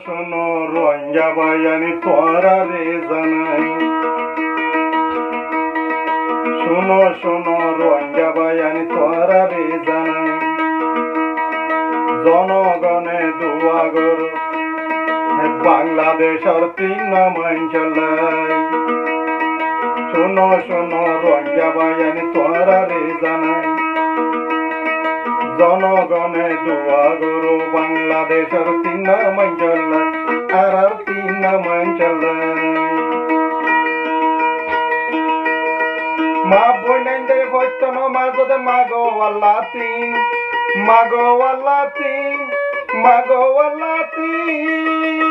শোনো রোহিঙ্গা ভাই আমি তোরা রে জানাই, শোনো শোনো রোহিঙ্গা ভাই আমি তোরা রে জানাই, জনগণে দোয়া করো বাংলাদেশের তিন অঞ্চলাই। শোনো শোনো রোহিঙ্গা ভাই আমি তোরা রে জানাই, জনগণে দোয়া করো বাংলাদেশের তিন অঞ্চলাই আর তিন অঞ্চলাই। মা বোনেদের বৈতন মাঝে মাগো আল্লাহ তিন, মাগো আল্লাহ তিন, মাগো আল্লাহ তিন।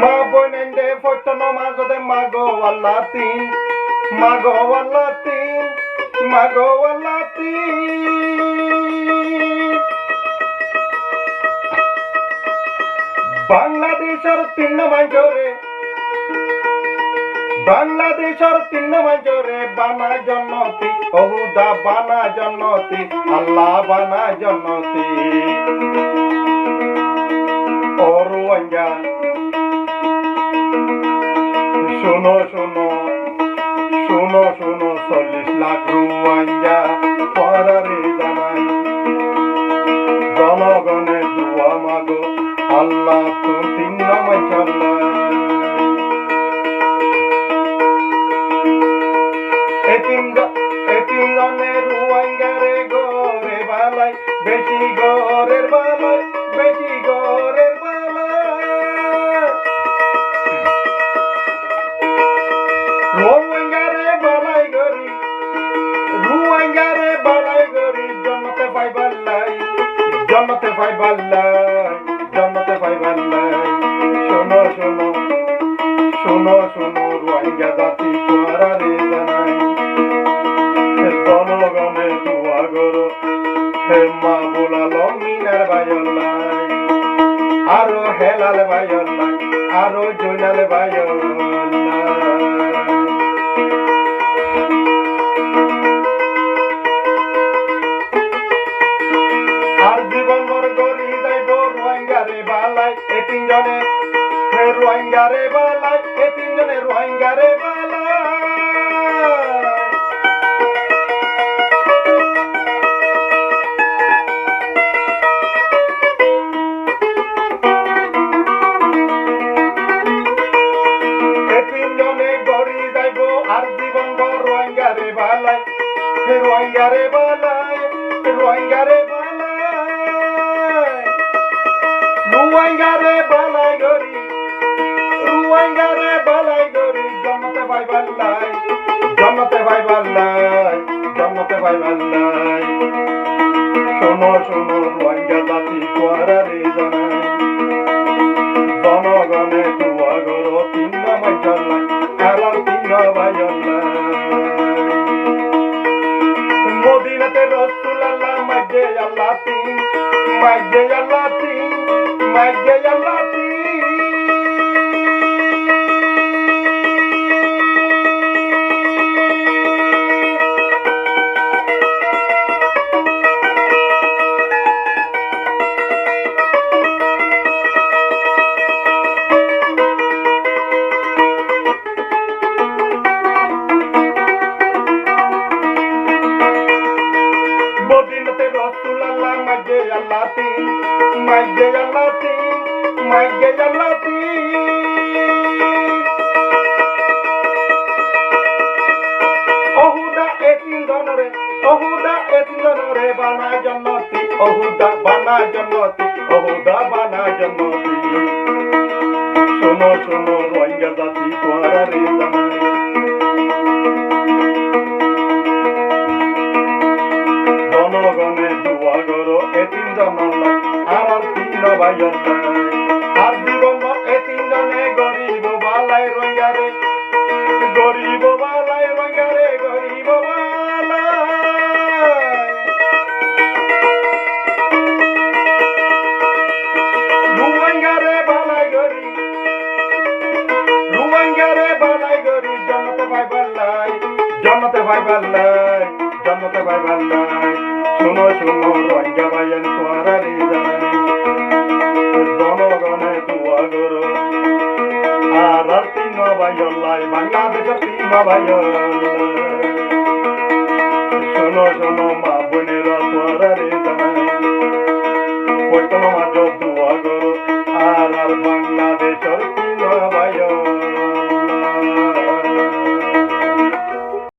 মা বোনেদের বৈতন মাঝে মাগো আল্লাহ তিন, মাগো আল্লাহ তিন, মাগো আল্লাহ তিন। বাংলাদেশের তিন অঞ্চলে, বাংলাদেশের তিন অঞ্চলে বানা জন্নতি, ওহুদা বানা জন্নতি, আল্লাহ বানা জন্নতি। ও রোহিঙ্গা শোনো শোনো, শোনো শোনো 40 লাখ রোহিঙ্গা তোরা রে জানাই, জনগণে দোয়া মাগো আল্লাহ তোর তিন অঞ্চলাই। এই তিনজনের রোহিঙ্গা রে গোরে বালাই, বেশি গোরের বালাই, বেশি গোরের বালাই। রোহিঙ্গা রে বালাই গরি, রোহিঙ্গা রে বালাই গরি, জন্নতে পাইবার লাই, জন্নতে পাইবার লাই, জন্নতে পাইবার লাই। শোনো শোনো, শোনো শোনো রোহিঙ্গা জাতি তোরা রে জানাই, জনগণে দোয়া করো হে মা বোলাল মিনার ভাইলাই, আরো হেলাল ভাইলাই, আরো জৈনাল ভাইলাই। আর জীবন ভর গরি যাইব রোহিঙ্গা রে বালাই, এ তিনজনে রোহিঙ্গা রে বালাই, এ তিনজনে রোহিঙ্গা রে বালাই। এ তিনজনে গরি যাইব আর জীবন ভর রোহিঙ্গা রে বালাই, রোহিঙ্গা রে বালাই, রোহিঙ্গা রে বালাই, রোহিঙ্গা রে বালাই গরি, রোহিঙ্গা রে বালাই গরি, জন্নতে পাইবার লাই, জন্নতে পাইবার লাই, জন্নতে পাইবার লাই। শোনো শোনো রোহিঙ্গা জাতি তোরা রে জানাই, জনগণে দোয়া করো তিন অঞ্চলাই আর তিন ভাইলাই। মদিনাতে রসুল আল্লাহ মাঝে আল্লাহ তিন, মাঝে আল্লাহ তিন, মাঝে আল্লাহ তিন। মদিনাতে রসুল আল্লাহ মাঝে আল্লাহ তিন, মাঝে আল্লাহ তিন, মাঝে আল্লাহ তিন। ওহুদা এ তিনজনরে, ওহুদা এ তিনজনরে বানা জন্নতি, ওহুদা বানা জন্নতি, ওহুদা বানা জন্নতি। শোনো শোনো রোহিঙ্গা জাতি তোরা রে জানাই, জনগণে দোয়া করো এ তিনজন আর তিন ভাইলাই। আর জীবন এ তিনজনে গরিব বালাই রোহিঙ্গা রে, গরিব বালাই রোহিঙ্গা রে, গরিব বালাই। গরি রুয়াঙ্গারে বালাই গরি জন্নতে পাইবাল্লাই জন্নতে পাইবাল্লাই জন্নতে পাইবাল্লাই শোনো শোনো রোহিঙ্গা ভাইয়ান তোরা রে জানাই জনগণে দোয়া করো আর তিন ভাইয়াল্লাই বাংলাদেশের তিন ভাইয়াল্লাই শোনো শোনো